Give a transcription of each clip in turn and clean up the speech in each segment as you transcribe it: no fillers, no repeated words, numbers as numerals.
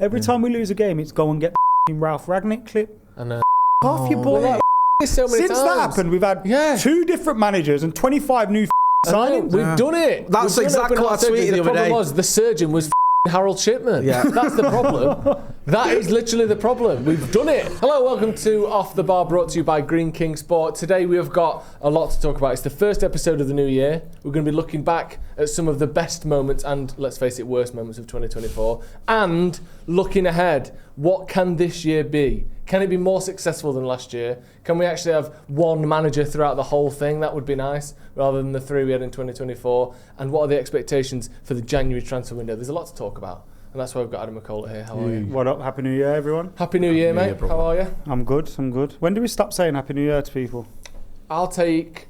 Every time we lose a game, it's go and get Ralph Ragnick clip. And Half your boy. so many Since times. that happened, we've had 2 different managers and 25 new signings. We've done it. That's exactly what I tweeted the other day. The problem was the surgeon was Harold Shipman. Yeah. That's the problem. That is literally the problem. We've done it. Hello, welcome to Off the Bar, brought to you by Green King Sport. Today we have got a lot to talk about. It's the first episode of the new year. We're going to be looking back at some of the best moments and, let's face it, worst moments of 2024. And looking ahead, what can this year be? Can it be more successful than last year? Can we actually have one manager throughout the whole thing? That would be nice, rather than the 3 we had in 2024. And what are the expectations for the January transfer window? There's a lot to talk about. And that's why we've got Adam McCullough here. How are you? What up? Happy New Year, everyone. Happy New Year, mate. How are you? I'm good. When do we stop saying Happy New Year to people? I'll take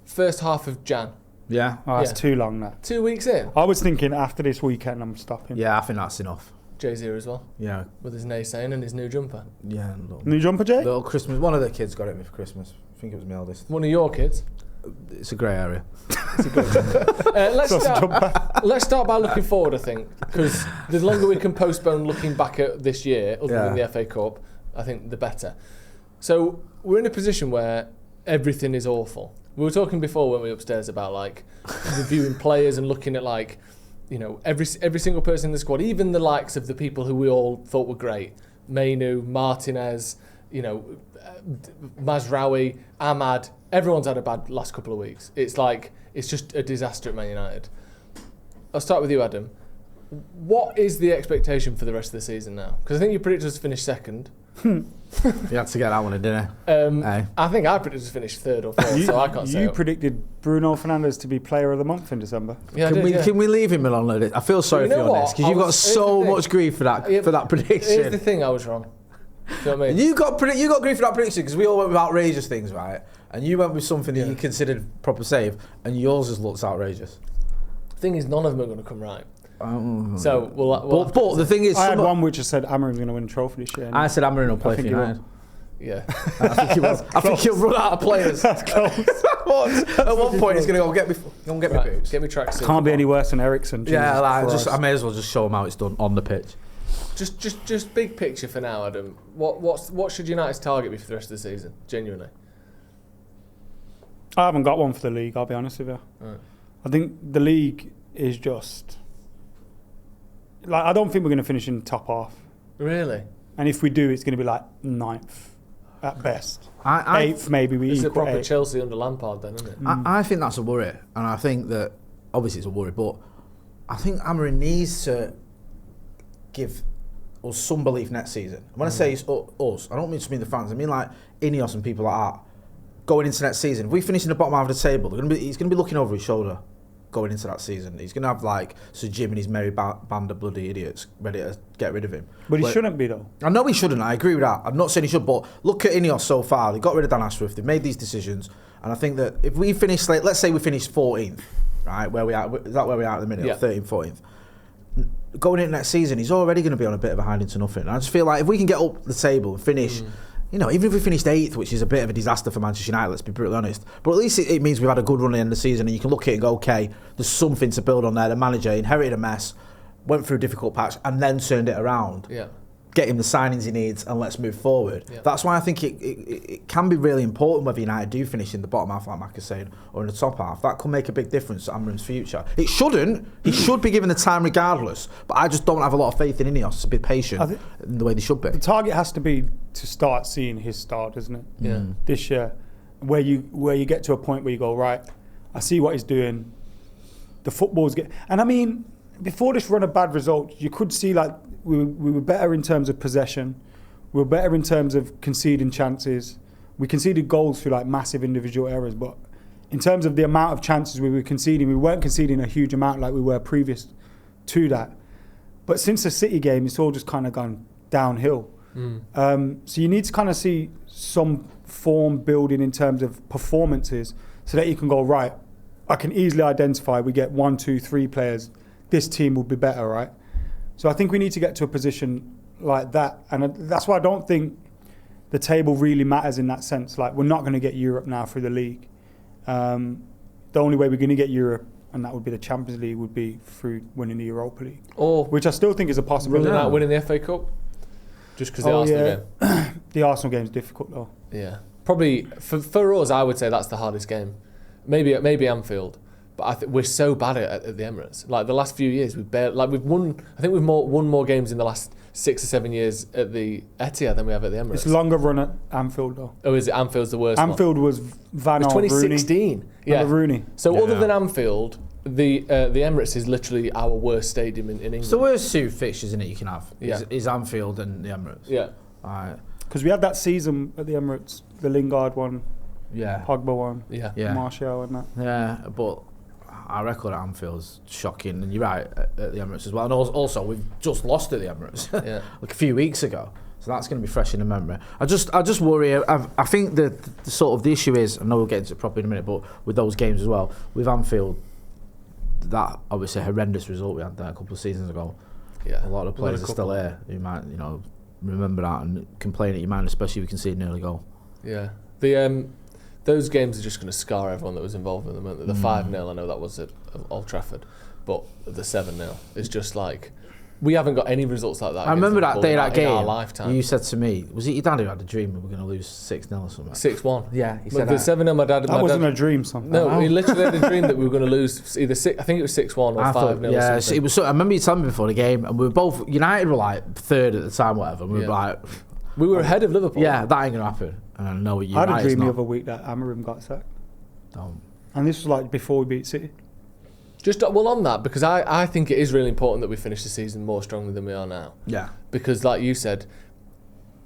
first half of Jan. Yeah. Oh, that's too long now. 2 weeks in. I was thinking after this weekend I'm stopping. Yeah, I think that's enough. Jay's here as well. Yeah. With his naysaying and his new jumper. Yeah. New jumper, Jay? Little Christmas. One of the kids got it me for Christmas. I think it was my eldest. One of your kids. It's a grey area. It's a good jumper. Let's start by looking forward, I think, because the longer we can postpone looking back at this year, other than the FA Cup, I think the better. So we're in a position where everything is awful. We were talking before when we were upstairs about like reviewing players and looking at like, you know, every single person in the squad, even the likes of the people who we all thought were great, Mainu, Martinez, you know, Mazraoui, Ahmad. Everyone's had a bad last couple of weeks. It's like, it's just a disaster at Man United. I'll start with you, Adam. What is the expectation for the rest of the season now? Because I think you predicted us to finish second. You had to get that one in, didn't you? I think I predicted us to finish third or fourth, so I can't say. You predicted Bruno Fernandes to be Player of the Month in December. Yeah, Can we leave him alone? I feel sorry for you on this, because you've got so much grief for that prediction. Here's the thing, I was wrong. Do you know what I mean? You got grief for that prediction because we all went with outrageous things, right? And you went with something that you considered proper save, and yours just looks outrageous. The thing is, none of them are going to come right. So but the thing is, I had one which just said Amorim's going to win a trophy this year. I said Amorim will play for United. Yeah, I think he will. I think he'll run out of players. That's close. At one point, he's going to go get me boots. Get me tracksuit. Can't be any worse than Eriksen. Yeah, I may as well just show him how it's done on the pitch. Just big picture for now, Adam. What should United's target be for the rest of the season? Genuinely. I haven't got one for the league, I'll be honest with you. Right. I think the league is just... like, I don't think we're going to finish in top half. Really? And if we do, it's going to be like 9th at best. 8th maybe. It's a proper 8. Chelsea under Lampard then, isn't it? I think that's a worry. And I think that, obviously it's a worry, but I think Amorim needs to give us some belief next season. When I say it's us, I don't mean just mean the fans. I mean like INEOS and people like that. Going into next season, if we finish in the bottom half of the table, he's going to be looking over his shoulder going into that season. He's going to have like Sir Jim and his merry band of bloody idiots ready to get rid of him. But he shouldn't be though. I know he shouldn't. I agree with that. I'm not saying he should, but look at INEOS so far. They got rid of Dan Ashworth. They've made these decisions, and I think that if we finish, like, let's say we finish 14th, right? Where we are? Is that where we are at the minute? Yeah. 13th, 14th. Going into next season, he's already going to be on a bit of a hiding to nothing. And I just feel like if we can get up the table and finish. You know, even if we finished 8th, which is a bit of a disaster for Manchester United, let's be brutally honest, but at least it means we've had a good run at the end of the season, and you can look at it and go, okay, there's something to build on there. The manager inherited a mess, went through a difficult patch, and then turned it around. Yeah. Get him the signings he needs, and let's move forward. Yeah. That's why I think it can be really important whether United do finish in the bottom half, like Mac is saying, or in the top half. That could make a big difference to Amorim's future. It shouldn't. He should be given the time regardless, but I just don't have a lot of faith in INEOS to be patient in the way they should be. The target has to be to start seeing his start, doesn't it? Yeah. This year, where you get to a point where you go, right, I see what he's doing. The football's and I mean, before this run of bad results, you could see like we were better in terms of possession. We were better in terms of conceding chances. We conceded goals through like massive individual errors, but in terms of the amount of chances we were conceding, we weren't conceding a huge amount like we were previous to that. But since the City game, it's all just kind of gone downhill. So you need to kind of see some form building in terms of performances so that you can go, right, I can easily identify we get 1, 2, 3 players, this team will be better, right? So I think we need to get to a position like that. And that's why I don't think the table really matters in that sense. Like, we're not going to get Europe now through the league. The only way we're going to get Europe and that would be the Champions League, would be through winning the Europa League, Or which I still think is a possibility. ruling out winning the FA Cup, just because the Arsenal game. The Arsenal game is difficult though. Yeah, probably for us, I would say that's the hardest game. Maybe Anfield. But we're so bad at the Emirates. Like the last few years, we've won. I think we've won more games in the last 6 or 7 years at the Etihad than we have at the Emirates. It's longer run at Anfield though. Oh, is it? Anfield's the worst. Anfield one. was Van It was Gaal, 2016. Rooney. Yeah, Rooney. So other than Anfield, the Emirates is literally our worst stadium in England. It's the worst two fixtures in it you can have. Yeah. Is Anfield and the Emirates. Yeah. Because we had that season at the Emirates, the Lingard one, Pogba one, Martial and that. Yeah, but our record at Anfield's shocking, and you're right at the Emirates as well. And also, we've just lost at the Emirates like a few weeks ago, so that's going to be fresh in the memory. I just worry. I think the sort of the issue is, I know we'll get into it properly in a minute, but with those games as well, with Anfield, that obviously horrendous result we had there a couple of seasons ago. Yeah, a lot of players are still here. You might, remember that and complain at your mind, especially if you can see an early goal. Yeah, those games are just going to scar everyone that was involved in them. The 5-0, I know that was at Old Trafford, but the 7-0 is just like, we haven't got any results like that. I remember that day, that game, in our lifetime. You said to me, was it your dad who had a dream we were going to lose 6-0 or something? 6-1. Yeah, he said the 7-0, my dad... That wasn't a dream, something. No, he literally had a dream that we were going to lose either I think it was 6-1 or 5-0. Yeah, it was. I remember you telling me before the game, and we were both... United were like third at the time, whatever, and we were like... We were ahead of Liverpool. Yeah, that ain't going to happen. And I know what you I had a dream the other week that Amorim got sacked. And this was like before we beat City. Just on that, because I think it is really important that we finish the season more strongly than we are now. Yeah. Because like you said,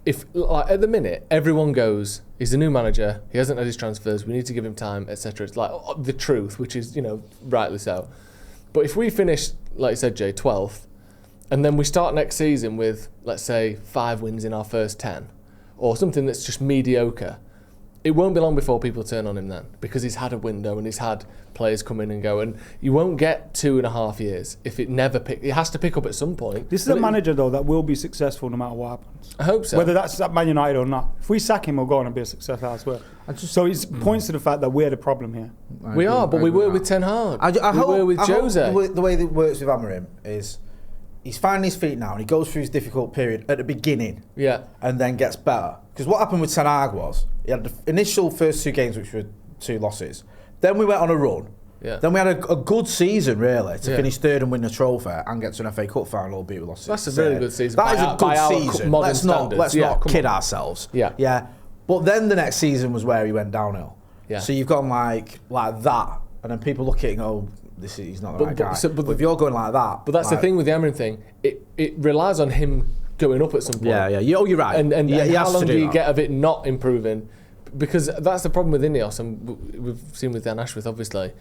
if at the minute everyone goes, he's a new manager, he hasn't had his transfers, we need to give him time, etc. It's like the truth, which is rightly so. But if we finish, like you said, Jay, 12th, and then we start next season with, let's say, 5 wins in our first 10, or something that's just mediocre, it won't be long before people turn on him then, because he's had a window and he's had players come in and go, and you won't get 2.5 years if it has to pick up at some point. This is a manager though that will be successful no matter what happens. I hope so. Whether that's at Man United or not. If we sack him, we'll go on and be a success elsewhere. So it points to the fact that we're the problem here. We are, but we were with Ten Hag. I hope, we were with Jose. The way that it works with Amorim is he's finding his feet now and he goes through his difficult period at the beginning and then gets better. Because what happened with Ten Hag was he had the initial first 2 games, which were 2 losses. Then we went on a run. Yeah. Then we had a good season, really, to finish third and win the trophy and get to an FA Cup final, albeit with losses. That's a very good season. That is a good season. Let's not kid ourselves. Yeah. But then the next season was where he went downhill. Yeah. So you've gone like that, and then people look at it and go, he's not the right guy. But if you're going like that... But that's the thing with the Amorim thing. It relies on him going up at some point. Yeah. You're right. And how long do you get of it not improving? Because that's the problem with INEOS, and we've seen with Dan Ashworth, obviously.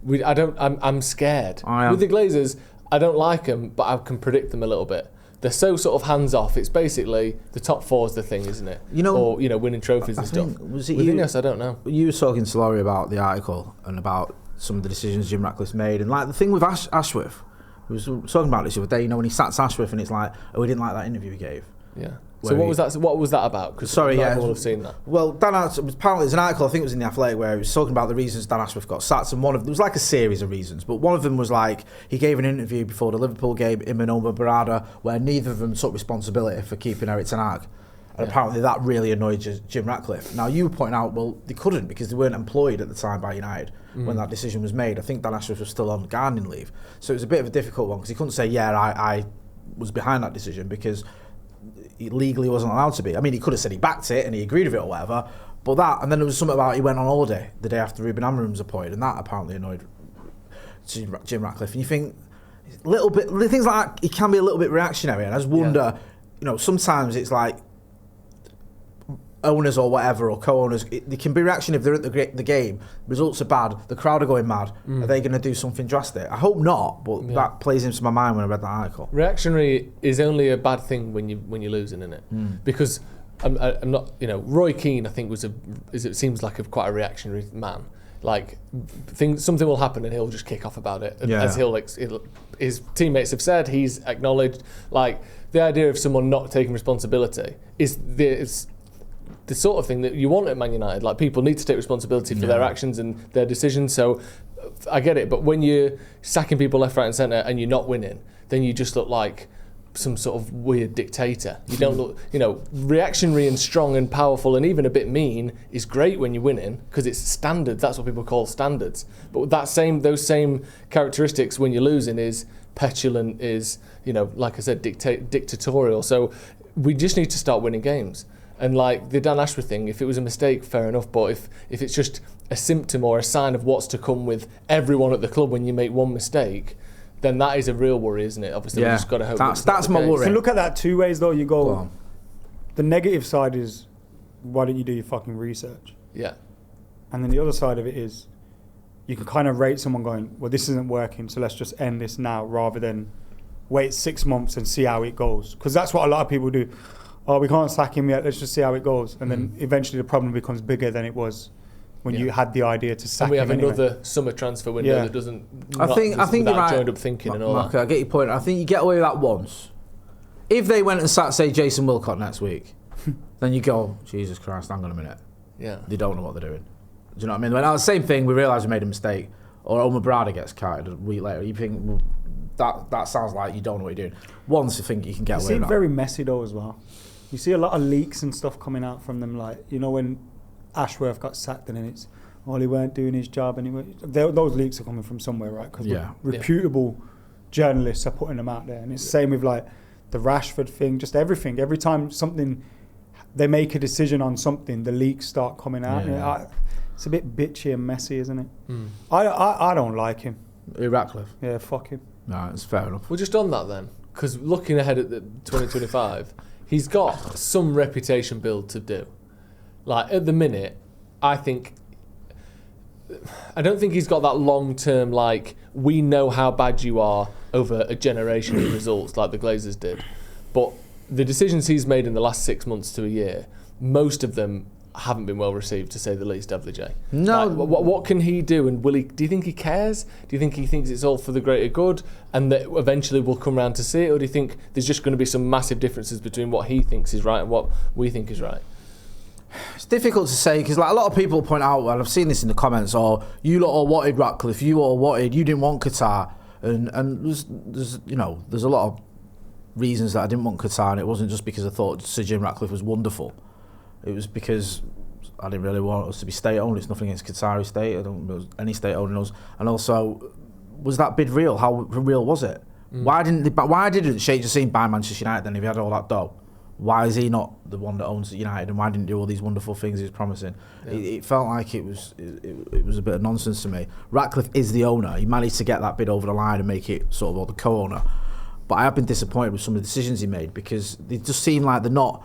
I'm scared. With the Glazers, I don't like them, but I can predict them a little bit. They're so sort of hands off. It's basically the top 4's the thing, isn't it? Or winning trophies and stuff. With INEOS, I don't know. You were talking to Laurie about the article and about some of the decisions Jim Ratcliffe made, and like the thing with Ashworth. We were talking about this the other day. When he sat Ashworth, and it's like, we didn't like that interview he gave. Yeah. So what was that about? Because all have seen that. Well, apparently there's an article, I think it was in the Athletic, where he was talking about the reasons Dan Ashworth got sacked, and there was like a series of reasons, but one of them was like he gave an interview before the Liverpool game, him and Omar Barada, where neither of them took responsibility for keeping Eric Ten Hag. And apparently that really annoyed Jim Ratcliffe. Now you were pointing out, well, they couldn't because they weren't employed at the time by United when that decision was made. I think Dan Ashworth was still on gardening leave, so it was a bit of a difficult one because he couldn't say, I was behind that decision because he legally wasn't allowed to be. I mean, he could have said he backed it and he agreed with it or whatever, but and then there was something about he went on holiday the day after Ruben Amorim was appointed, and that apparently annoyed Jim Ratcliffe. And you think, things like that, he can be a little bit reactionary, and I just wonder, sometimes it's like owners or whatever, or co-owners, they can be reactionary if they're at the game, results are bad, the crowd are going mad, are they going to do something drastic? I hope not, but that plays into my mind when I read that article. Reactionary is only a bad thing when you're losing, isn't it? Because I'm not, Roy Keane, I think it seems like quite a reactionary man. Like something will happen and he'll just kick off about it, as his teammates have said, he's acknowledged. Like the idea of someone not taking responsibility is the sort of thing that you want at Man United. Like people need to take responsibility for their actions and their decisions. So I get it, but when you're sacking people left, right and centre and you're not winning, then you just look like some sort of weird dictator. You don't look, reactionary and strong and powerful and even a bit mean is great when you're winning because it's standards. That's what people call standards. But those same characteristics when you're losing is petulant, is, like I said, dictatorial. So we just need to start winning games. And like the Dan Ashworth thing, if it was a mistake, fair enough. But if it's just a symptom or a sign of what's to come with everyone at the club when you make one mistake, then that is a real worry, isn't it? Obviously, we just got to hope that's my worry. So look at that two ways, though. You go, the negative side is, why don't you do your fucking research? Yeah. And then the other side of it is, you can kind of rate someone going, well, this isn't working, so let's just end this now, rather than wait 6 months and see how it goes. Because that's what a lot of people do. Oh, we can't sack him yet, let's just see how it goes. And then eventually the problem becomes bigger than it was when you had the idea to sack him. And we have another summer transfer window that doesn't. I think you're right. Joined up thinking and all Mark, that. I get your point. I think you get away with that once. If they went and sacked, say, Jason Wilcott next week, then you go, Jesus Christ, hang on a minute. Yeah. They don't know what they're doing. Do you know what I mean? When the same thing, we realise we made a mistake, or Omar Brada gets carted a week later. You think, well, that sounds like you don't know what you're doing. Once you think you can get away with that. It seems very messy though as well. You see a lot of leaks and stuff coming out from them, like, when Ashworth got sacked and then it's, well, he weren't doing his job anyway. Those leaks are coming from somewhere, right? Because reputable journalists are putting them out there. And it's the same with like the Rashford thing, just everything. Every time they make a decision on something, the leaks start coming out. Yeah. It's a bit bitchy and messy, isn't it? I don't like him. Ratcliffe? Yeah, fuck him. No, it's fair enough. We're just on that then, because looking ahead at the 2025, he's got some reputation build to do. Like at the minute, I don't think he's got that long-term, like, we know how bad you are over a generation of results like the Glazers did. But the decisions he's made in the last 6 months to a year, most of them haven't been well received, to say the least, have they, Jay? No. Like, what can he do? And do you think he cares? Do you think he thinks it's all for the greater good and that eventually we'll come round to see it? Or do you think there's just going to be some massive differences between what he thinks is right and what we think is right? It's difficult to say because like a lot of people point out, and I've seen this in the comments, you lot all wanted Ratcliffe, you didn't want Qatar, and there's a lot of reasons that I didn't want Qatar, and it wasn't just because I thought Sir Jim Ratcliffe was wonderful. It was because I didn't really want us to be state-owned. It's nothing against Qatari state. I don't know any state owning us. And also, was that bid real? How real was it? Why didn't Sheikh Jassim buy Manchester United then if he had all that dough? Why is he not the one that owns United, and why didn't he do all these wonderful things he was promising? Yeah. It felt like it was a bit of nonsense to me. Ratcliffe is the owner. He managed to get that bid over the line and make it sort of all the co-owner. But I have been disappointed with some of the decisions he made because they just seem like they're not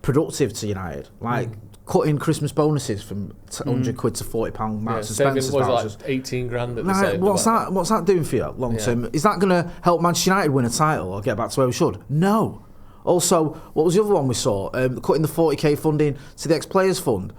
productive to United. Like cutting Christmas bonuses from 100 quid to £40 Marks and Spencer's vouchers. Like 18 grand at the same. What's that doing for you long term? Is that going to help Manchester United win a title or get back to where we should? No. Also, what was the other one we saw? Cutting the 40k funding to the ex-players fund.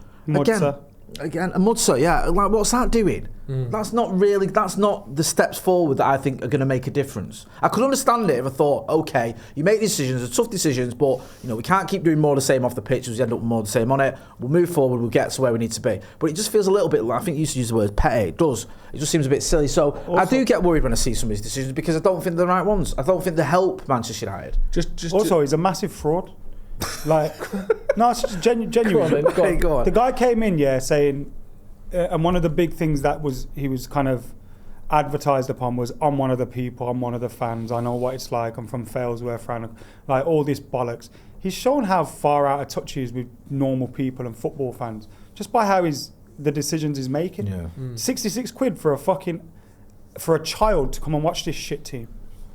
Again, a Mudsa, yeah. Like, what's that doing? That's not the steps forward that I think are going to make a difference. I could understand it if I thought, okay, you make decisions, they're tough decisions, but we can't keep doing more of the same off the pitch as we end up with more of the same on it. We'll move forward, we'll get to where we need to be. But it just feels a little bit, I think you used to use the word petty, it does. It just seems a bit silly. So also, I do get worried when I see some of these decisions because I don't think they're the right ones. I don't think they help Manchester United. He's a massive fraud. Like, no, it's just genuine. Go on. The guy came in, saying, and one of the big things that he was kind of advertised upon was, I'm one of the people, I'm one of the fans, I know what it's like, I'm from Failsworth, like all this bollocks. He's shown how far out of touch he is with normal people and football fans, just by how the decisions he's making. Yeah. 66 quid for a child to come and watch this shit team.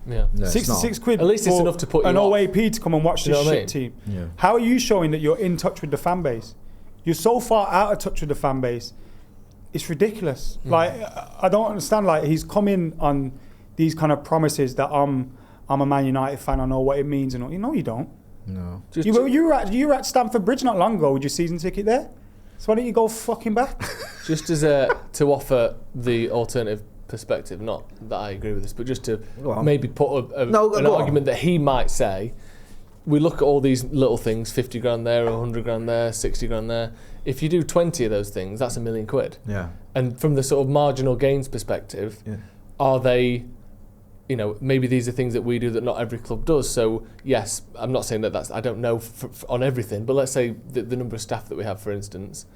Yeah. No, 66 quid. At least it's enough to put you an off. OAP to come and watch this shit team. Yeah. How are you showing that you're in touch with the fan base? You're so far out of touch with the fan base. It's ridiculous. Like, I don't understand. Like, he's come in on these kind of promises that I'm a Man United fan. I know what it means, and all. You don't. No. You were at Stamford Bridge not long ago with your season ticket there. So why don't you go fucking back? Just as to offer the alternative perspective, not that I agree with this, but just to maybe put an argument that he might say, we look at all these little things, 50 grand there, 100 grand there, 60 grand there. If you do 20 of those things, that's £1 million. Yeah. And from the sort of marginal gains perspective, are they, maybe these are things that we do that not every club does. So yes, I'm not saying that's, I don't know on everything, but let's say the number of staff that we have, for instance,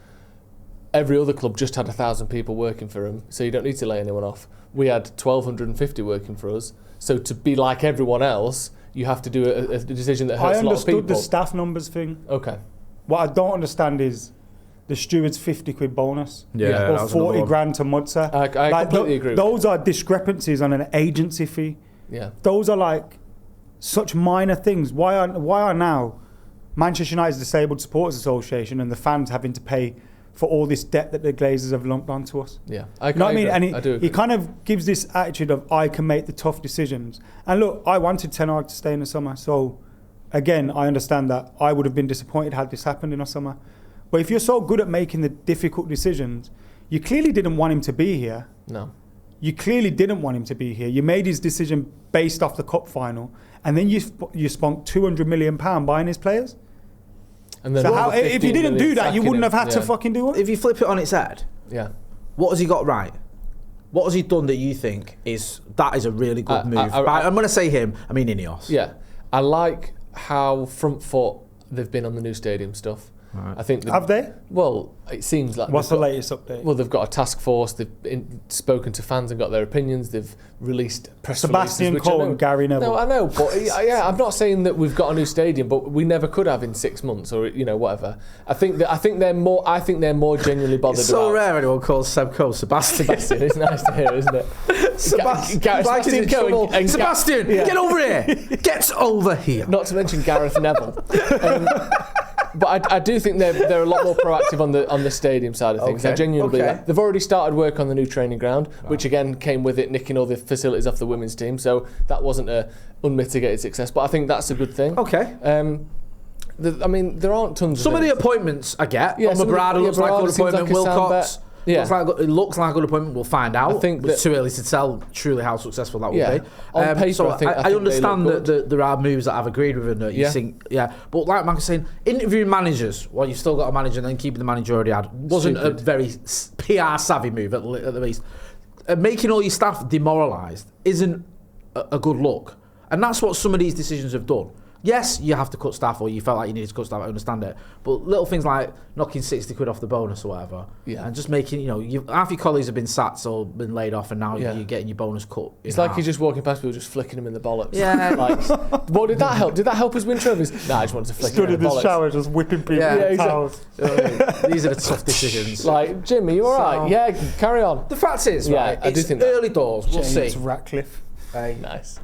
every other club just had 1,000 people working for them, so you don't need to lay anyone off. We had 1,250 working for us. So to be like everyone else, you have to do a decision that hurts a lot of people. I understood the staff numbers thing. Okay. What I don't understand is the steward's 50 quid bonus. Yeah, or 40 grand to Mudsa. I completely agree with those are discrepancies on an agency fee. Yeah. Those are like such minor things. Why are now Manchester United's Disabled Supporters Association and the fans having to pay for all this debt that the Glazers have lumped onto us? Yeah, you know what I mean? And I do agree. he kind of gives this attitude of, I can make the tough decisions. And look, I wanted Ten Hag to stay in the summer. So, again, I understand that I would have been disappointed had this happened in the summer. But if you're so good at making the difficult decisions, you clearly didn't want him to be here. No. You clearly didn't want him to be here. You made his decision based off the cup final. And then you spunk £200 million buying his players? And then so if you didn't do that, you wouldn't have had to fucking do it. If you flip it on its head, what has he got right? What has he done that you think is a really good move? I'm going to say him. I mean INEOS. Yeah, I like how front foot they've been on the new stadium stuff. Right. I think have they? Well, it seems like. What's the latest update? Well, they've got a task force. They've spoken to fans and got their opinions. They've released press Sebastian releases. Coe and Gary Neville. No, I know, but I'm not saying that we've got a new stadium, but we never could have in 6 months or whatever. I think they're more genuinely bothered. It's so about rare anyone calls Seb Coe Sebastian. It's nice to hear, isn't it? Sebastian Coe. Sebastian, get over here! Get over here! Not to mention Gareth Neville. But I do think they're a lot more proactive on the stadium side of things. I genuinely believe that. They've already started work on the new training ground, which again came with it nicking all the facilities off the women's team. So that wasn't a unmitigated success, but I think that's a good thing. Okay. There aren't tons. Some of the appointments I get. Yeah, Brad looks like a good appointment. Wilcox. Yeah. It looks like a good appointment. We'll find out. I think it's too early to tell truly how successful that will be. On paper, so I think I understand that there are moves that I've agreed with and that you think, but like Mark was saying, interviewing managers while you've still got a manager and then keeping the manager already had wasn't a very PR savvy move at the least. Making all your staff demoralised isn't a good look, and that's what some of these decisions have done. Yes, you have to cut staff, or you felt like you needed to cut staff. I understand it, but little things like knocking 60 quid off the bonus or whatever, and just making half your colleagues have been sacked or been laid off, and now you're getting your bonus cut. It's like you're just walking past people, just flicking them in the bollocks. Yeah, well, did that help? Did that help us win trophies? Nah, I just wanted to flick them in the bollocks. Stood in the shower, just whipping people with towels. These are the tough decisions. Like, Jimmy, you all right? Yeah, carry on. The fact is, right, I do think early doors. We'll see. It's Ratcliffe. Nice.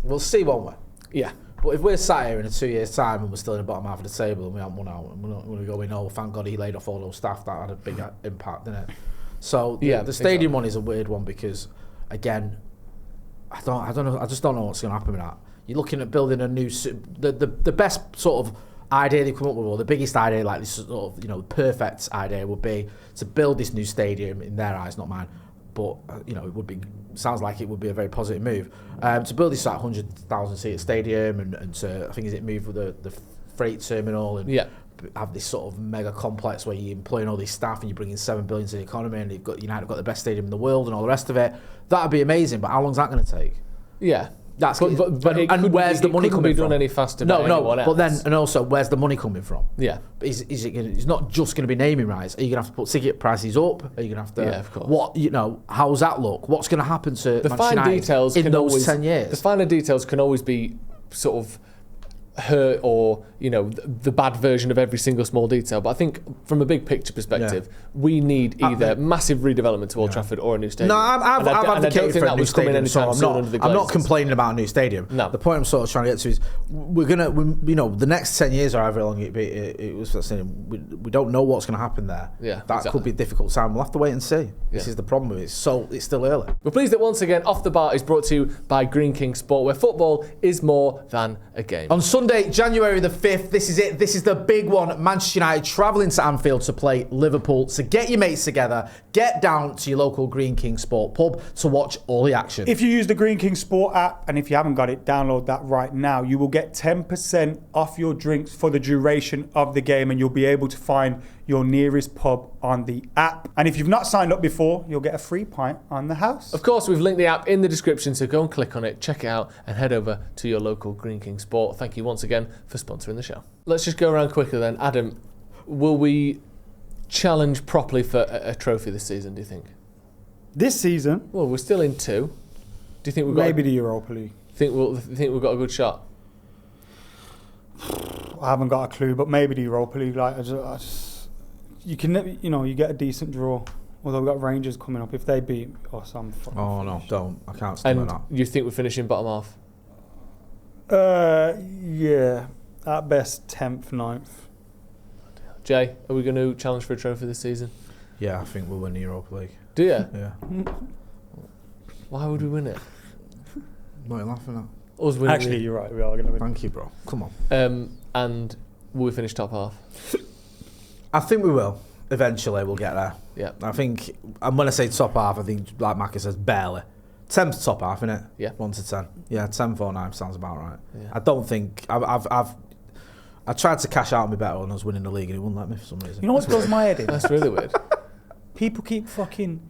We'll see one way. Yeah. But if we're sat here in 2 years' time and we're still in the bottom half of the table and we haven't won out, and we're going to go, thank God he laid off all those staff, that had a big impact, didn't it? So the stadium one is a weird one because, again, I don't know. I just don't know what's going to happen with that. You're looking at building a new, the best sort of idea they come up with, or the biggest idea, like this sort of perfect idea would be to build this new stadium in their eyes, not mine. But it would be. Sounds like it would be a very positive move to build this 100,000 seat stadium and to, I think, move with the freight terminal and have this sort of mega complex where you're employing all these staff and you're bringing $7 billion to the economy and United have got the best stadium in the world and all the rest of it. That'd be amazing. But how long's that going to take? Yeah. But where's the money coming from? It couldn't be done any faster by anyone else. But then, and also, where's the money coming from? Yeah. Is it gonna, it's not just going to be naming rights. Are you going to have to put ticket prices up? Are you going to have to... Yeah, of course. How's that look? What's going to happen to the fine details in those 10 years? The finer details can always be sort of hurt or the bad version of every single small detail, but I think from a big picture perspective we need either massive redevelopment to Old Trafford or a new stadium. No, I've advocated for a new stadium, so I'm not complaining about a new stadium. No. The point I'm sort of trying to get to is the next 10 years or however long it was saying, we don't know what's going to happen there. That could be a difficult time. We'll have to wait and see. This is the problem with it. So it's still early. We're pleased that once again Off the Bar is brought to you by Green King Sport, where football is more than a game. On Sunday Sunday, January the 5th. This is it. This is the big one. Manchester United travelling to Anfield to play Liverpool. So get your mates together. Get down to your local Green King Sport pub to watch all the action. If you use the Green King Sport app, and if you haven't got it, download that right now. You will get 10% off your drinks for the duration of the game, and you'll be able to find your nearest pub on the app. And if you've not signed up before, you'll get a free pint on the house. Of course, we've linked the app in the description, so go and click on it, check it out, and head over to your local Green King Sport. Thank you once again for sponsoring the show. Let's just go around quickly then. Adam, will we challenge properly for a trophy this season, do you think? This season? Well, we're still in 2. Do you think we've got maybe the Europa League? Think we've got a good shot? I haven't got a clue, but maybe the Europa League. You can, you get a decent draw. Although we've got Rangers coming up. If they beat us, I'm fucking finished. Don't. I can't stand that. And you think we're finishing bottom half? Yeah. At best, 10th, 9th. Jay, are we going to challenge for a trophy this season? Yeah, I think we'll win the Europa League. Do you? Yeah. Why would we win it? What are you laughing at? Us winning. Actually, you're right. We are going to win. Thank you, bro. Come on. And will we finish top half? I think we will. Eventually, we'll get there. Yeah. I think, and when I say top half, I think, like Mackie says, barely. 10th top half, innit? Yeah. 1 to 10. Yeah, 10, 4, 9 sounds about right. Yeah. I don't think... I tried to cash out on me better when I was winning the league and he wouldn't let me for some reason. You know what does my head in? That's really weird. People keep fucking...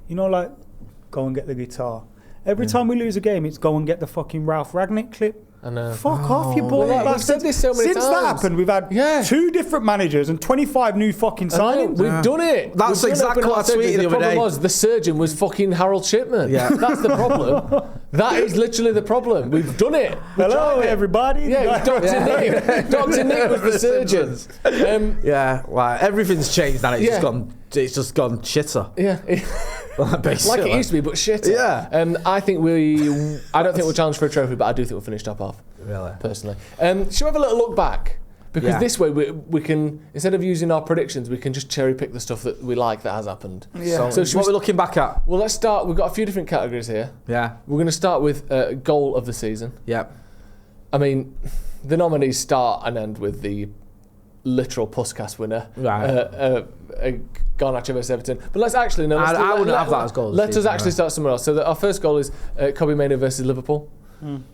go and get the guitar. Every time we lose a game, it's go and get the fucking Ralph Ragnick clip. I know. Fuck off, you boy. Well, we've said this so many Since times. that happened, we've had 2 different managers and 25 new fucking signings. We've done it. That's exactly what I tweeted the other day. The problem was the surgeon was fucking Harold Shipman. Yeah. That's the problem. That is literally the problem. We've done it. Hello, everybody. Yeah, Dr. Nick. Dr. Nick was the surgeon. Everything's changed and it's just gone shitter. Yeah. Like it used to be, but shit. Yeah. I don't think we'll challenge for a trophy, but I do think we'll finish top half. Really? Personally. Should we have a little look back? Because this way we can, instead of using our predictions, we can just cherry pick the stuff that we like that has happened. Yeah. So what are we looking back at? Well, let's start. We've got a few different categories here. Yeah. We're going to start with goal of the season. Yeah. I mean, the nominees start and end with the literal Puskas winner. Right. Garnacho versus Everton. But let's actually... No, I wouldn't have that as goal. Let us actually start somewhere else. So our first goal is Kobbie Mainoo versus Liverpool.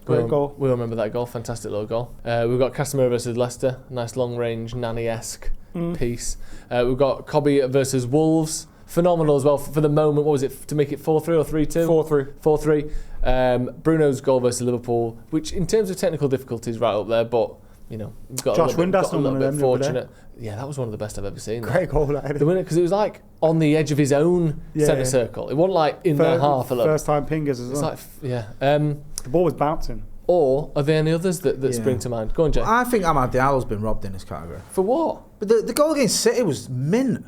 Great goal. We'll remember that goal. Fantastic little goal. We've got Casemiro versus Leicester. Nice long-range, Nani-esque piece. We've got Kobbie versus Wolves. Phenomenal as well for the moment. What was it? To make it 4-3 or 3-2? 4-3. 4-3. Bruno's goal versus Liverpool, which in terms of technical difficulty is right up there, but... we've got Josh a little bit fortunate. Yeah, that was one of the best I've ever seen. Great goal, that. The winner, because it was like on the edge of his own centre circle. It wasn't like in their half. First time pingers as well. It's like, the ball was bouncing. Or are there any others that spring to mind? Go on, Jay. I think Amad Diallo's been robbed in this category. For what? But the goal against City was mint.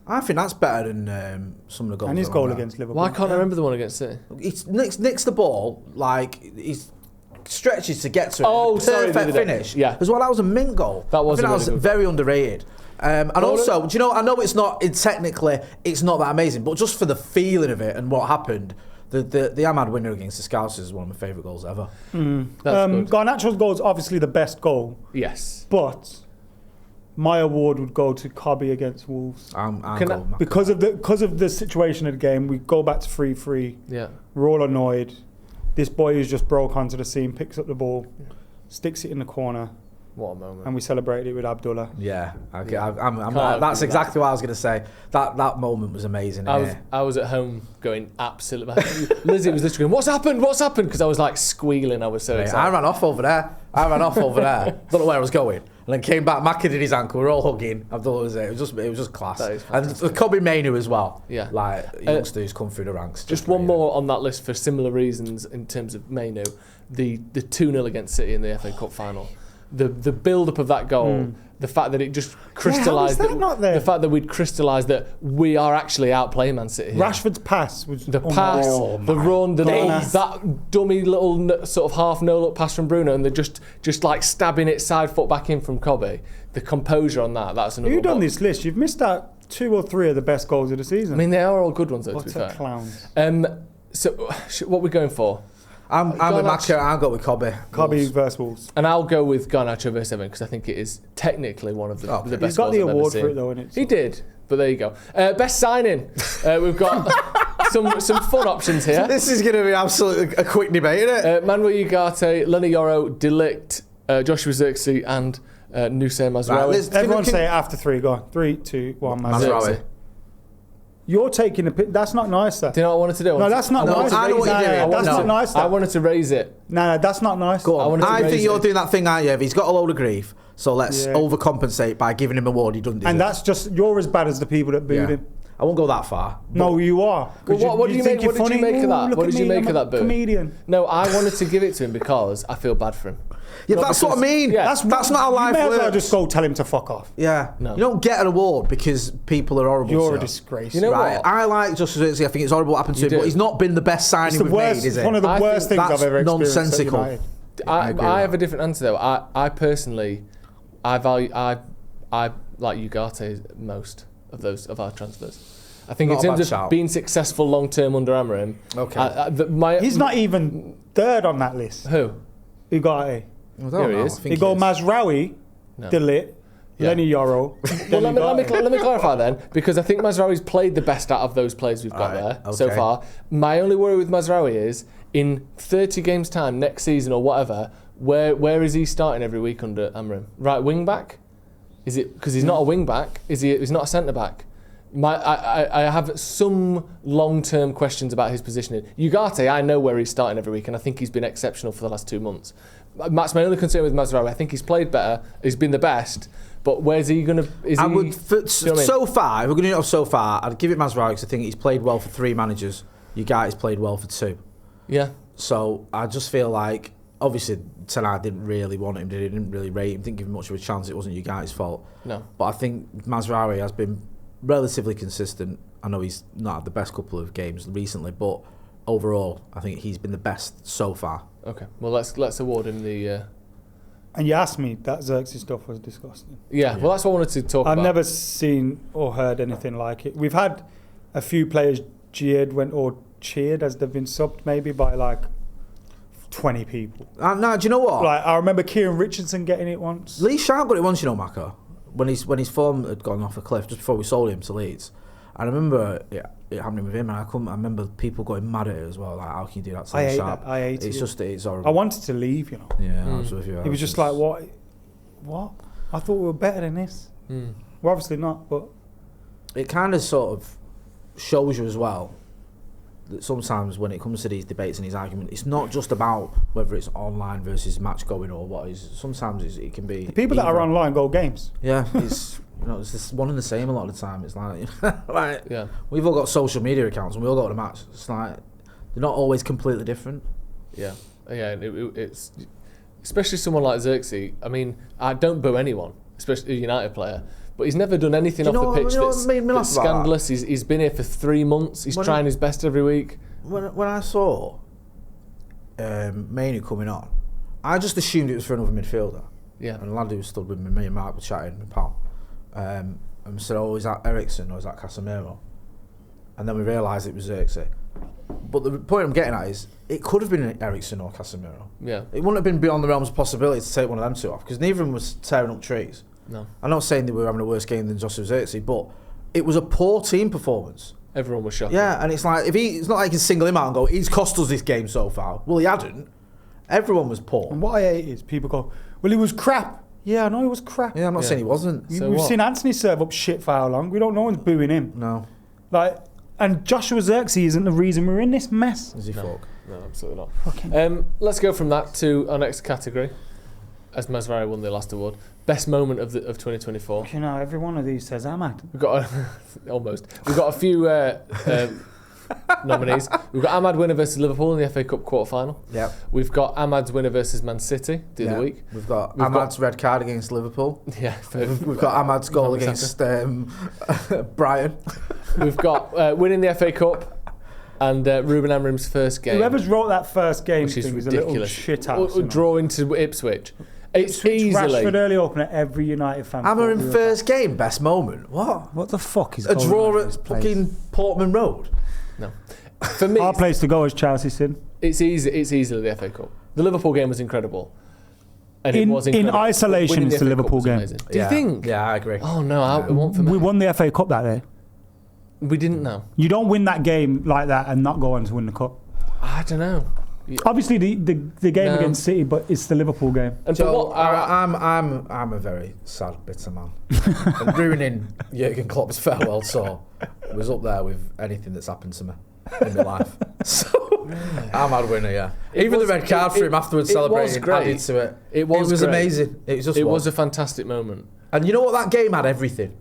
I think that's better than some of the goals. And his goal against Liverpool. Why can't I remember the one against City? He nicks the ball, he's stretches to get to it. Oh, sorry, perfect finish. Yeah. As well, that was a mint goal. That was. I think that was very underrated. And also, do you know? I know it's not technically, it's not that amazing, but just for the feeling of it and what happened, the Amad winner against the Scousers is one of my favourite goals ever. That's good. Garnacho's goal is obviously the best goal. Yes. But my award would go to Kobbie against Wolves. Because of the situation of the game, we go back to 3-3. Yeah. We're all annoyed. This boy who's just broke onto the scene, picks up the ball, sticks it in the corner. What a moment. And we celebrated it with Abdullah. Yeah. That's exactly what I was going to say. That moment was amazing. I was at home going absolutely... Lizzie was literally going, what's happened? Because I was like squealing. I was so excited. I ran off over there. Don't know where I was going. And then came back, Mackie did his ankle, we were all hugging. Abdullah was there. It was just class. And the Kobbie Mainoo as well. Yeah. Youngster who's come through the ranks. Just one more on that list for similar reasons in terms of Mainoo. The 2-0 against City in the FA Cup final. The build-up of that goal, the fact that it just crystallised... the fact that we'd crystallised that we are actually outplaying Man City here. Rashford's pass was... The pass, the run, that dummy little sort of half no-look pass from Bruno, and they're just like stabbing it side foot back in from Kobbie. The composure on that's another You've done this list. You've missed out 2 or 3 of the best goals of the season. I mean, they are all good ones, though, to be fair. What a clowns. So, what are we going for? I'm with Macho. I'll go with Cobby versus Wolves. And I'll go with Garnacho versus Everton because I think it is technically one of the best. He's got the award for it, though, isn't it? He did, but there you go. Best signing. We've got some fun options here. This is going to be absolutely a quick debate, isn't it? Manuel Ugarte, Lenny Yoro, Delict, Joshua Zirkzee, and Nusayr Mazraoui. Everyone say it after 3. Go on. 3, 2, 1. Mazraoui. You're taking that's not nice, though. Do you know what I wanted to do? No, that's not nice. I know what you're doing. That's not nice, though. I wanted to raise it. No, that's not nice. Go on. I think you're doing that thing, aren't you? He's got a load of grief, so let's overcompensate by giving him an award he doesn't deserve. And that's just, you're as bad as the people that booed him. I won't go that far. No, you are. Well, what did you make of that? What did you make of that boo? Comedian. No, I wanted to give it to him because I feel bad for him. Yeah, that's what I mean. Yeah. That's not how life works. You may as well just go tell him to fuck off. Yeah. No. You don't get an award because people are horrible. You're a disgrace. You know what? I like Joshua Zirkzee. I think it's horrible what happened to him, but he's not been the best signing we've made, is it? It's one of the worst things I've ever experienced. Nonsensical. I have a different answer though. I personally, I like Ugarte most of our transfers. I think in terms of being successful long term under Amorim. Okay. He's not even third on that list. Who? Ugarte. Here he is. He go Mazraoui, Delit, Lenny Yoro. Well, let me clarify then, because I think Mazraoui's played the best out of those players we've got there so far. My only worry with Mazraoui is in 30 games time next season or whatever, where is he starting every week under Amorim? Right wing back? Is it because he's not a wing back? He's not a centre back? I have some long-term questions about his positioning. Ugarte, I know where he's starting every week, and I think he's been exceptional for the last 2 months. That's my only concern with Mazraoui. I think he's played better. He's been the best. But where's he going to... So far, if we're going to do it off so far, I'd give it Mazraoui because I think he's played well for 3 managers. Ugarte played well for 2. Yeah. So I just feel like, obviously, tonight didn't really want him, didn't really rate him, didn't give him much of a chance. It wasn't Ugarte's fault. No. But I think Mazraoui has been relatively consistent. I know he's not had the best couple of games recently, but overall, I think he's been the best so far. Okay, well let's award him the. And you asked me, that Zirkzee stuff was disgusting. Yeah, well that's what I wanted to talk about. I've never seen or heard anything like it. We've had a few players cheered as they've been subbed maybe by like 20 people. No, do you know what? Like I remember Kieran Richardson getting it once. Lee Sharp got it once, you know, Mako. When his form had gone off a cliff just before we sold him to Leeds. And I remember it happening with him, and I remember people going mad at it as well. Like, how can you do that to Sharp? I hate it. It's horrible. I wanted to leave, you know. Yeah, I was with you. He was just like, what? I thought we were better than this. We're obviously not, but it kind of sort of shows you as well that sometimes when it comes to these debates and these arguments, it's not just about whether it's online versus match going or what is. Sometimes it can be. The people that are online go games. Yeah, it's it's just one and the same a lot of the time. It's like, we've all got social media accounts and we all go to the match. It's like they're not always completely different. Yeah. It's especially someone like Zirkzee. I mean, I don't boo anyone, especially a United player. But he's never done anything off the pitch that's scandalous. He's been here for 3 months. He's trying his best every week. When I saw Mainoo coming on, I just assumed it was for another midfielder. Yeah. And the lad who stood with me and Mark were chatting, my pal, and said, "Oh, is that Ericsson or is that Casemiro?" And then we realised it was Zirkzee. But the point I'm getting at is, it could have been Ericsson or Casemiro. Yeah. It wouldn't have been beyond the realms of possibility to take one of them two off because neither of them was tearing up trees. No. I'm not saying they were having a worse game than Joshua Zirkzee, but it was a poor team performance. Everyone was shocked. Yeah, and it's like, it's not like you can single him out and go, he's cost us this game so far. Well, he hadn't. Everyone was poor. And what I hate is people go, well, he was crap. Yeah, I know he was crap. Yeah, I'm not saying he wasn't. So we've seen Anthony serve up shit for how long? We don't know one's booing him. No. And Joshua Zirkzee isn't the reason we're in this mess. Is he fuck? No, absolutely not. Let's go from that to our next category, as Mazraoui won the last award. Best moment of 2024. You know, every one of these says Ahmad. We've got We've got a few nominees. We've got Ahmad winner versus Liverpool in the FA Cup quarter-final. Yep. We've got Ahmad's winner versus Man City the other week. We've got Ahmad's red card against Liverpool. Yeah. We've got Ahmad's goal against Brighton. We've got winning the FA Cup and Ruben Amorim's first game. Whoever's wrote that first game which is ridiculous. A little shit draw into Ipswich. It's easily Rashford early opener. Every United fan. Amorim first game, best moment. What the fuck is a draw at fucking Portman Road? No. For me, our place to go is Chelsea, Sid. It's easily the FA Cup. The Liverpool game was incredible. And it was incredible. In isolation, it's the Liverpool game. Do you think? Yeah, I agree. Oh, no, it won't for me. We won the FA Cup that day. We didn't know. You don't win that game like that and not go on to win the cup. I don't know. Obviously, the game against City, but it's the Liverpool game. And so I'm a very sad, bitter man. And ruining Jurgen Klopp's farewell tour was up there with anything that's happened to me in my life. So I'm a winner, yeah. Even the red card for him afterwards celebrating added to it. It was amazing. It was a fantastic moment. And you know what? That game had everything.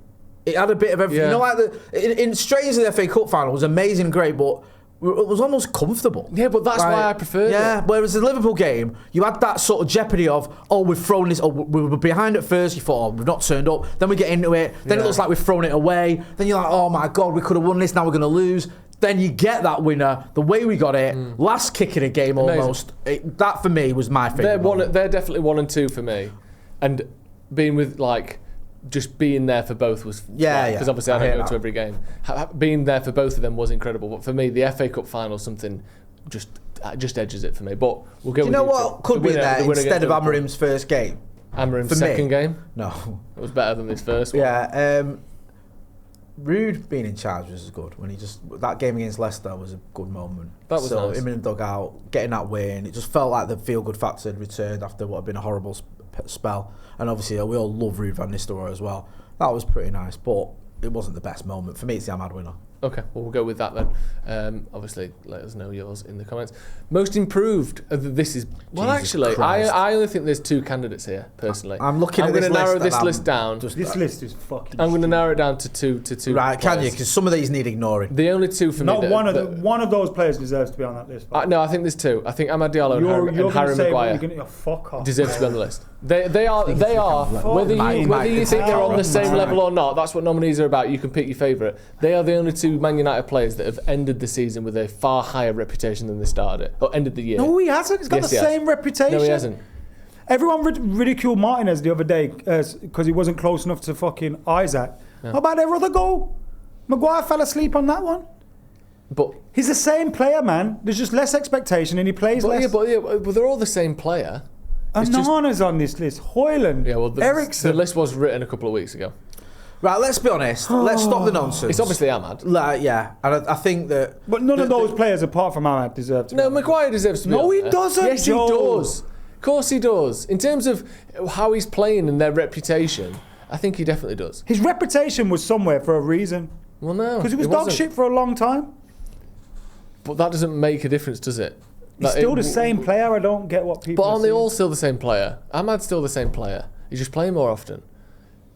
It had a bit of everything. Yeah. You know, like in strangely, the FA Cup final was amazing and great, but it was almost comfortable. Yeah, but that's why I preferred it. Yeah, whereas the Liverpool game, you had that sort of jeopardy of, we've thrown this, we were behind at first, you thought, we've not turned up, then we get into it, then it looks like we've thrown it away, then you're like, oh my God, we could have won this, now we're going to lose. Then you get that winner, the way we got it, last kick of the game almost. That for me was my favourite. They're definitely 1 and 2 for me. And being with, just being there for both was because obviously I don't go to every game. Being there for both of them was incredible, but for me the FA Cup final something just edges it for me. But we'll go. Do you know what could be there instead of Amorim's first game? Amorim's second game? No, it was better than this first one. Yeah, Rude being in charge was good. When that game against Leicester was a good moment. That was nice. Him in the dugout, getting that win, it just felt like the feel-good factor had returned after what had been a horrible spell. And obviously, we all love Ruud van Nistelrooy as well. That was pretty nice, but it wasn't the best moment. For me, it's the Ahmad winner. Okay, well, we'll go with that then. Obviously, let us know yours in the comments. Most improved. This is I only think there's 2 candidates here personally. I'm looking at this list. I'm going to narrow this list down. This list is fucking. I'm going to narrow it down to two. Right, can you? Because some of these need ignoring. The only 2 for me. Not one of those players deserves to be on that list. No, I think there's 2. I think Ahmad Diallo and Harry Maguire deserve to be on the list. They are. Whether you think they're on the same level or not, that's what nominees are about. You can pick your favourite. They are the only 2 Man United players that have ended the season with a far higher reputation than they started it, or ended the year. No, he hasn't. He's got the same reputation. No, he hasn't. Everyone ridiculed Martinez the other day because he wasn't close enough to fucking Isaac. Yeah. How about every other goal? Maguire fell asleep on that one. But he's the same player, man. There's just less expectation and he plays less. But they're all the same player. Anana's on this list. Hoyland. Yeah, well, Ericsson. The list was written a couple of weeks ago. Right, let's be honest. Let's stop the nonsense. It's obviously Ahmad. Yeah, and I think that... But none of those players, apart from Ahmad, deserve to be. No, Maguire deserves to be. No, he doesn't. Yes, Joe. he does. Of course he does. In terms of how he's playing and their reputation, I think he definitely does. His reputation was somewhere for a reason. Well, no. Because he was dog shit for a long time. But that doesn't make a difference, does it? He's still the same player. I don't get what people. But aren't they all still the same player? Ahmad's still the same player. He's just playing more often.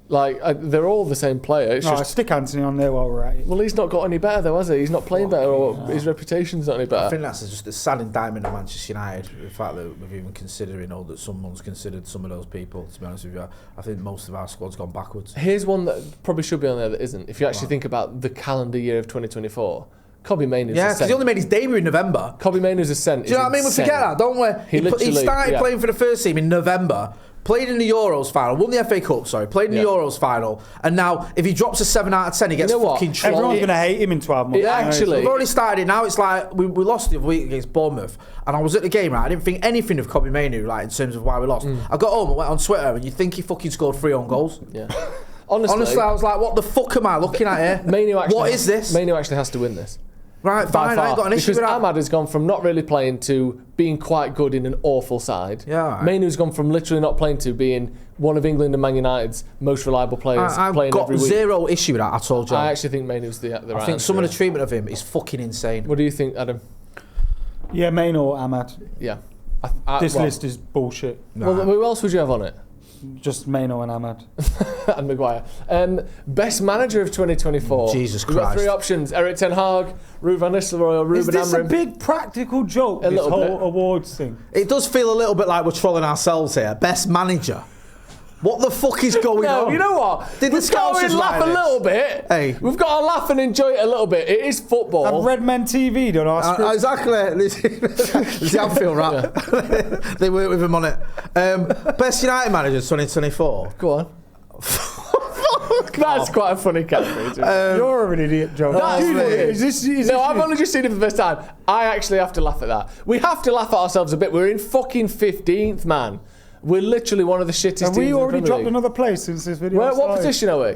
They're all the same player. It's just stick Anthony on there while we're at it. Well, he's not got any better though, has he? He's not playing better, or his reputation's not any better. I think that's just a sad indictment of Manchester United. The fact that we've even considering, or that someone's considered some of those people. To be honest with you, I think most of our squad's gone backwards. Here's one that probably should be on there that isn't. If you actually think about the calendar year of 2024. Kobbie Mainoo's because he only made his debut in November. Kobbie Mainoo's ascent. Do you know what I mean? We forget that, don't we? He started playing for the first team in November, played in the Euros final, won the FA Cup, played in the Euros final, and now if he drops a 7 out of 10, he gets fucking trolled. Everyone's going to hate him in 12 months. Actually, we've already started it now. It's like we lost the other week against Bournemouth, and I was at the game, right? I didn't think anything of Kobbie Mainoo, in terms of why we lost. I got home, I went on Twitter, and you think he fucking scored 3 own goals? Yeah. Honestly, I was like, what the fuck am I looking at here? What is this? Mainoo actually has to win this. Right, fine, I ain't got an issue with that. Because Ahmad has gone from not really playing to being quite good in an awful side. Yeah, right. Mainoo's gone from literally not playing to being one of England and Man United's most reliable players playing every week. I've got zero issue with that at all, John. I actually think Mainoo's the right I think some of the treatment of him is fucking insane. What do you think, Adam? Yeah, Mainoo or Ahmad. Yeah. This list is bullshit. Well, who else would you have on it? Just Mainoo and Ahmad. And Maguire. Best manager of 2024. Jesus Christ. We've got 3 options. Eric Ten Hag, Ruud van Nistelrooy or Ruben Amorim. Is this a big practical joke, this whole awards thing? It does feel a little bit like we're trolling ourselves here. Best manager. What the fuck is going on? You know what? We've got to laugh a little bit. Hey. We've got to laugh and enjoy it a little bit. It is football. And Red Men TV don't ask. Exactly. This is the Anfield rap. Yeah. They work with him on it. Best United manager 2024. Go on. That's quite a funny category. You're an idiot, Joe. I've only just seen it for the first time. I actually have to laugh at that. We have to laugh at ourselves a bit. We're in fucking 15th, man. We're literally one of the shittest teams in the Premier League. Have we already dropped another place since this video started? What position are we?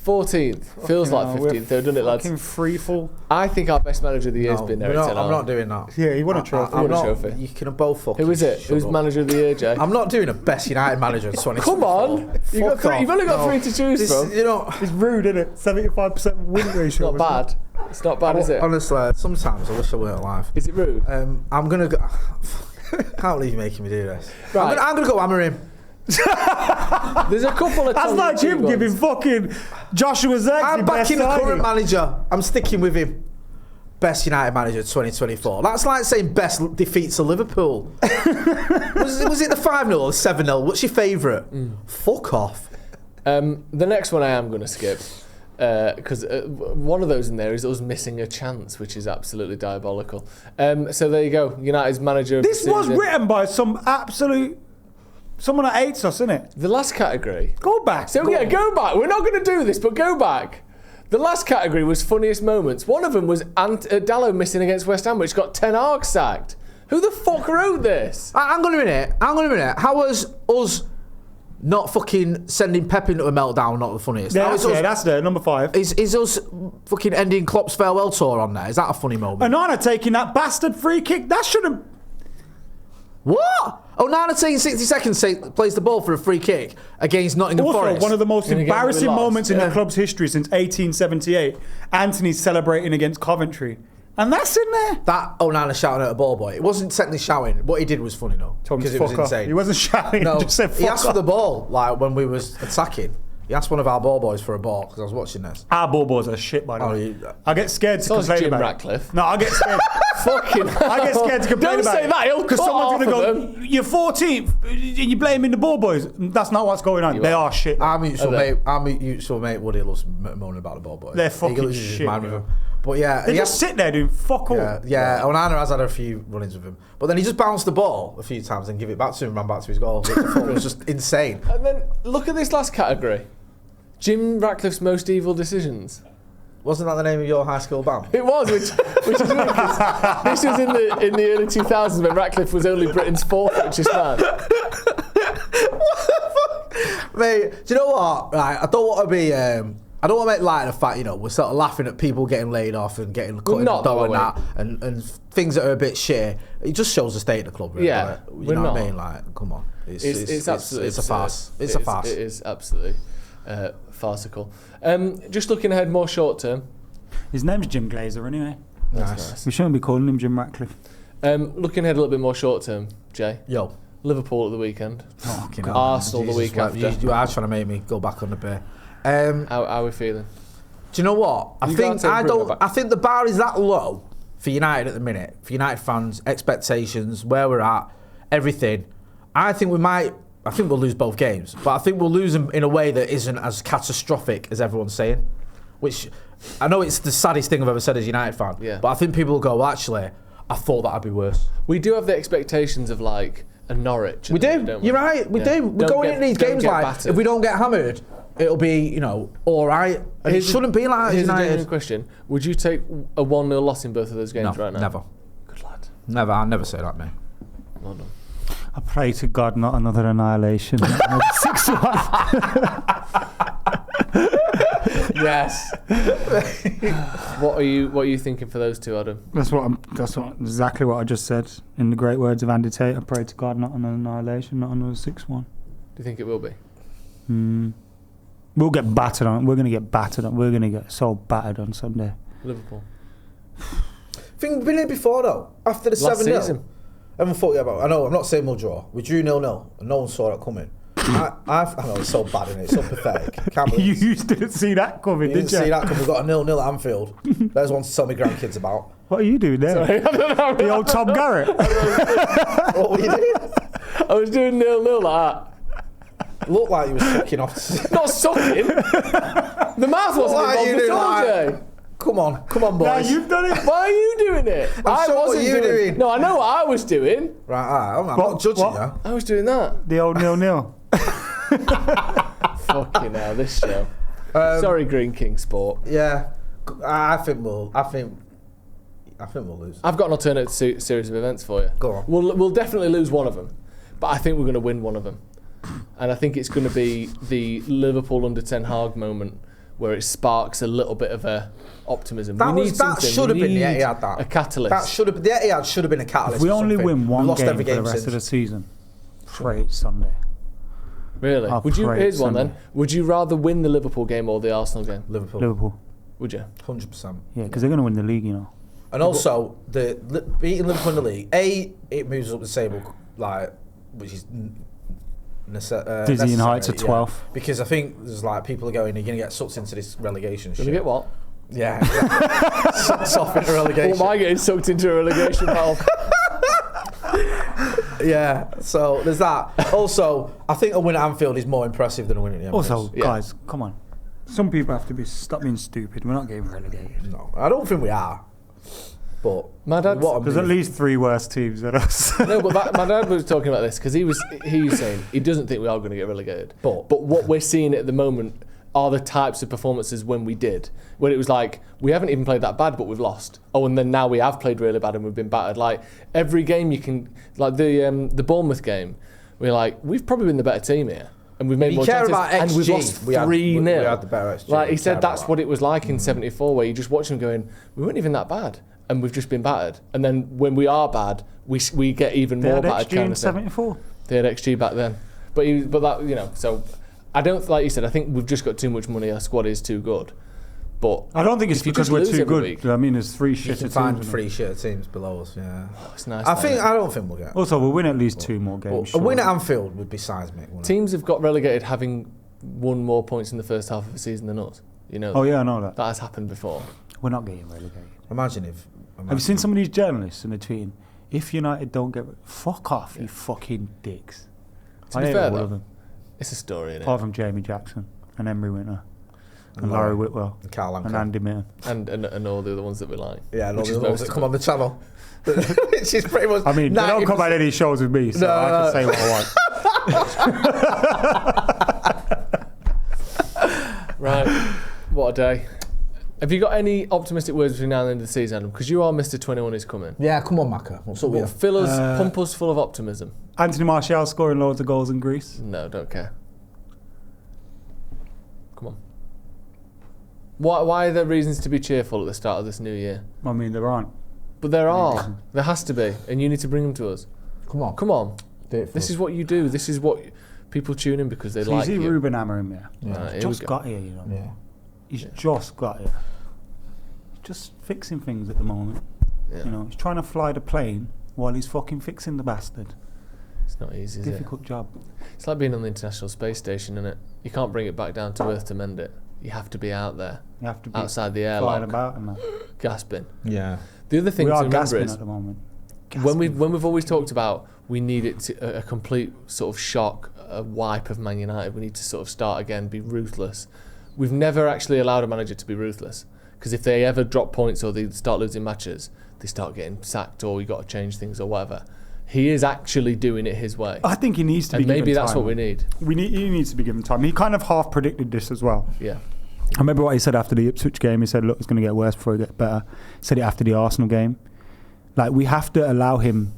14th. Feels like 15th, though, doesn't it, lads? Fucking freefall. I think our best manager of the year has been there. I'm not doing that. Yeah, he won a trophy. You can both fucking. Who is it? Who's manager of the year, Jay? I'm not doing a best United manager in 2024. Come on! You've only got 3 to choose from. You know, it's rude, isn't it? 75% win ratio. Not bad. It's not bad, is it? Honestly, sometimes I wish I weren't alive. Is it rude? I'm gonna go. Can't believe you're making me do this. Right. I'm gonna go Amorim. There's a couple of. That's like him giving fucking Joshua Zirkzee. I'm backing the current manager. I'm sticking with him. Best United manager 2024. That's like saying best defeats of Liverpool. was it the 5-0 or the 7-0? What's your favourite? Fuck off. The next one I am going to skip because one of those in there is us missing a chance, which is absolutely diabolical. So there you go. United's manager. This was written by someone that hates us, isn't it? The last category. Go back. Go back. We're not going to do this, but go back. The last category was funniest moments. One of them was Dallo missing against West Ham, which got Ten Hag sacked. Who the fuck wrote this? Hang on a minute. How was us not fucking sending Pep into a meltdown not the funniest? Yeah, that's there, number 5. Is us fucking ending Klopp's farewell tour on there? Is that a funny moment? Onana taking that bastard free kick. That shouldn't... What? Onana taking 60 seconds, plays the ball for a free kick against Nottingham Forest. Also, one of the most embarrassing moments in the club's history since 1878. Anthony's celebrating against Coventry. And that's in there. That Onana shouting at a ball boy. It wasn't technically shouting. What he did was funny, though. Because it was insane. He wasn't shouting. No, he just said fuck he asked off. for the ball, like when we was attacking. He asked one of our ball boys for a ball because I was watching this. Our ball boys are shit, by the way. I get scared to complain Jim about Ratcliffe. No, I get scared. Fucking I get scared to complain Don't about say it. that, he'll Because cut someone's going half to of go, them. you're 14th, and you're blaming the ball boys. That's not what's going on. They are shit. Our mutual mate Woody loves moaning about the ball boys. They're fucking shit. But yeah, they just sit there doing fuck all. Yeah. Onana has had a few run-ins with him, but then he just bounced the ball a few times and give it back to him, ran back to his goal. Which I thought was just insane. And then look at this last category: Jim Ratcliffe's most evil decisions. Wasn't that the name of your high school band? It was, which is weird. This was in the early 2000s when Ratcliffe was only Britain's 4th richest man. Mate, do you know what? Right, I don't want to be. I don't want to make light of the fact, we're sort of laughing at people getting laid off and getting cut in the dough and that, and things that are a bit shit. It just shows the state of the club, really. Yeah, you know what I mean? Like, come on. It's absolutely a farce. It's a farce. It is absolutely farcical. Just looking ahead more short term. His name's Jim Glazer, anyway. Nice. We shouldn't be calling him Jim Ratcliffe. Looking ahead a little bit more short term, Jay. Yo. Liverpool at the weekend. Arsenal the week after. You are trying to make me go back on the beer. How are we feeling? Do you know what? I think the bar is that low for United at the minute. For United fans, expectations, where we're at, everything. I think we'll lose both games, but I think we'll lose them in a way that isn't as catastrophic as everyone's saying. Which I know it's the saddest thing I've ever said as a United fan. Yeah. But I think people will go, well, actually, I thought that'd be worse. We do have the expectations of like a Norwich. We do. Don't we? You're right. We do. We're going into these games like battered. If we don't get hammered, it'll be all right. And it shouldn't be like that. Here's a United. genuine question: would you take a 1-0 loss in both of those games right now? Never. Good lad. Never. I'll never say that, mate. Well done. I pray to God not another annihilation. 6-1. Yes. What are you thinking for those two, Adam? That's exactly what I just said. In the great words of Andy Tate, I pray to God not another annihilation, not another 6-1. Do you think it will be? We'll get battered on. We're going to get battered on. We're going to get so battered on Sunday. Liverpool. Think we've been here before though. After the 7-0. Everyone thought I know. I'm not saying we'll draw. We drew 0-0, and no one saw that coming. I know it's so bad, isn't it? It's so pathetic. You didn't see that coming, did you? Didn't see that coming. We got a 0-0 at Anfield. There's one to tell my grandkids about. What are you doing there? Sorry, I don't know. The old Tom Garrett. What were you doing? I was doing 0-0 like that. Looked like you were sucking off. Not sucking. The mouth wasn't involved at all, Jay. Come on, boys. Now you've done it. Why are you doing it? I wasn't doing. No, I know what I was doing. Right, I'm not judging you. I was doing that. The old 0-0. Fucking hell, this show. Sorry, Green King Sport. Yeah, I think we'll lose. I've got an alternate series of events for you. Go on. We'll definitely lose one of them, but I think we're going to win one of them. And I think it's going to be the Liverpool under Ten Hag moment where it sparks a little bit of a optimism. That should have been the Etihad. That a catalyst. That should have. The Etihad should have been a catalyst. If we only win one lost game every for the game rest since. of the season, pray it's Sunday. Really? Here's one then. Would you rather win the Liverpool game or the Arsenal game? Liverpool. Would you? 100%. Yeah, because they're going to win the league, you know. And also, beating Liverpool in the league, it moves up the table, like, which is dizzying heights of 12th. Because I think there's like people are going, you're going to get sucked into this relegation shit. Going to get what? Yeah. Sucked off into relegation. What am I getting sucked into a relegation battle? Yeah, so there's that. Also, I think a win at Anfield is more impressive than a win at the Emirates. Also, guys, come on. Some people have to stop being stupid. We're not getting relegated. No, I don't think we are. But my dad, there's at least 3 worse teams than us. No, but my dad was talking about this because he was saying he doesn't think we are going to get relegated. But what we're seeing at the moment are the types of performances when it was like we haven't even played that bad, but we've lost. Oh, and then now we have played really bad and we've been battered. Like every game you can, like the Bournemouth game, we've probably been the better team here. And we've made more chances, and we've lost 3-0. We had the better XG. Like he said, that's what it was like in '74, where you just watch them going, we weren't even that bad, and we've just been battered. And then when we are bad, we get even more battered. They had XG in '74. They had XG back then, but that so I don't like you said. I think we've just got too much money. Our squad is too good, but I don't think it's because we're too good. Week, I mean, there's 3 shitter teams. Find 3 shitter teams below us. Yeah, it's nice. I don't think we'll get. Also, we'll win at least 2 more games. A win at Anfield would be seismic. Teams have got relegated having won more points in the first half of the season than us. You know. Oh yeah, I know that. That has happened before. We're not getting relegated. Imagine have you seen some of these journalists in the tweeting? If United don't get fuck off, you fucking dicks. To be fair, though, it's a story. Isn't it? Apart from Jamie Jackson and Emery Winter. And Larry Whitwell. And Carl and Andy Milne. And all the other ones that we like. Yeah, and all the other ones that come on the channel. Which is pretty much. I mean, they don't come on any shows with me, so I can say what I want. Right. What a day. Have you got any optimistic words between now and the end of the season, Adam? Because you are Mr. 21 is coming. Yeah, come on, Macca. What's up with you? Pump us full of optimism. Anthony Martial scoring loads of goals in Greece. No, don't care. Come on. Why are there reasons to be cheerful at the start of this new year? I mean, there aren't. But there are. There has to be. And you need to bring them to us. Come on. Come on. This is what you do. This is what people tune in because they like you. You see Ruben Amorim, yeah. He's just got here, you know. Yeah. He's just got here. He's just fixing things at the moment. Yeah. You know, he's trying to fly the plane while he's fucking fixing the bastard. It's not easy, is it? Difficult job. It's like being on the International Space Station, isn't it? You can't bring it back down to Earth to mend it. You have to be out there. You have to be outside the airlock. Flying about and that. Gasping. Yeah. The other thing we to are remember gasping is at the moment. When we've always talked about we need it to, a complete sort of shock, a wipe of Man United. We need to sort of start again, be ruthless. We've never actually allowed a manager to be ruthless because if they ever drop points or they start losing matches, they start getting sacked or you got to change things or whatever. He is actually doing it his way. I think he needs to be given time. Maybe that's what we need. He needs to be given time. He kind of half predicted this as well. Yeah. I remember what he said after the Ipswich game. He said, look, it's going to get worse before it gets better. He said it after the Arsenal game. Like, we have to allow him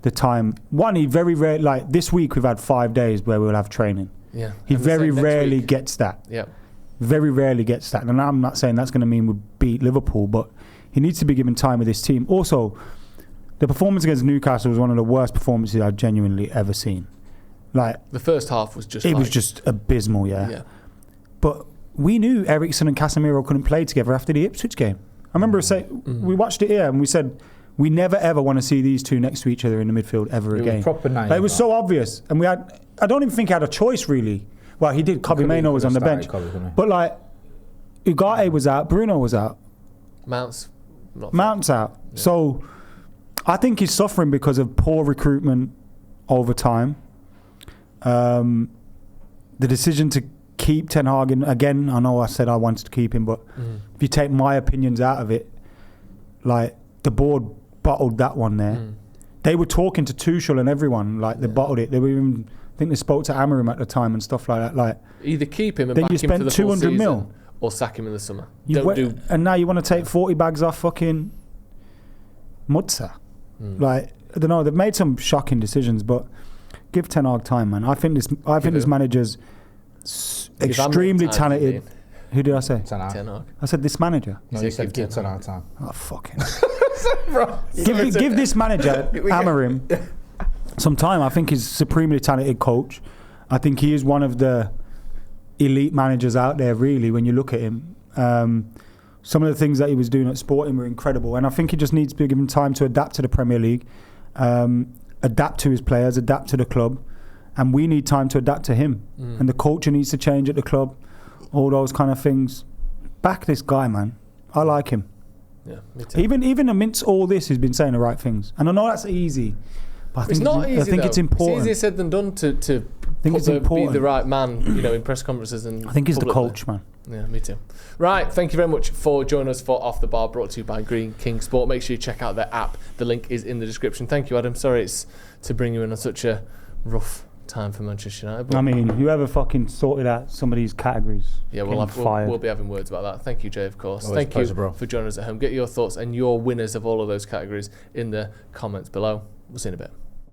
the time. One, he very rarely, like this week we've had 5 days where we'll have training. Yeah. He very rarely gets that. Yeah. Very rarely gets that. And I'm not saying that's going to mean we beat Liverpool, but he needs to be given time with this team. Also, the performance against Newcastle was one of the worst performances I've genuinely ever seen. Like, the first half was just was just abysmal, yeah. But we knew Eriksen and Casemiro couldn't play together after the Ipswich game. I remember we watched it here and we said we never ever want to see these two next to each other in the midfield ever again. It was so obvious, and I don't even think he had a choice really. Well, he did. Kobe Mainoo was on the bench, but like Ugarte was out, Bruno was out, Mount's out. Yeah. So I think he's suffering because of poor recruitment over time. The decision to keep Ten Hag in, again, I know I said I wanted to keep him, but if you take my opinions out of it, like the board bottled that one there. They were talking to Tuchel and everyone, like they bottled it. They were even I think they spoke to Amorim at the time and stuff like that. Like, either keep him and then back you him for spent the full 200 season, mil. or sack him in the summer. And now you want to take 40 bags off fucking Mutsa. Like, I don't know. They've made some shocking decisions, but give Ten Hag time, man. I think this manager's extremely talented. Who did I say? Ten Hag. I said this manager. No, you said give Ten Hag time. Oh, fucking. give this manager, Amorim, some time. I think he's a supremely talented coach. I think he is one of the elite managers out there, really, when you look at him. Some of the things that he was doing at Sporting were incredible, and I think he just needs to be given time to adapt to the Premier League, adapt to his players, adapt to the club, and we need time to adapt to him. And the culture needs to change at the club, all those kind of things. Back this guy, man. I like him. Yeah, me too. Even amidst all this, he's been saying the right things, and I know that's easy. But It's not easy. I think it's important. It's easier said than done to be the right man, in press conferences and. I think he's publicly. the coach, man. Yeah, me too. Right, thank you very much for joining us for Off the Bar, brought to you by Green King Sport. Make sure you check out their app. The link is in the description. Thank you, Adam. Sorry it's to bring you in on such a rough time for Manchester United. But I mean, whoever fucking sorted out some of these categories. Yeah, we'll be having words about that. Thank you, Jay, of course. Always Thank you bro. for joining us at home. Get your thoughts and your winners of all of those categories in the comments below. We'll see you in a bit.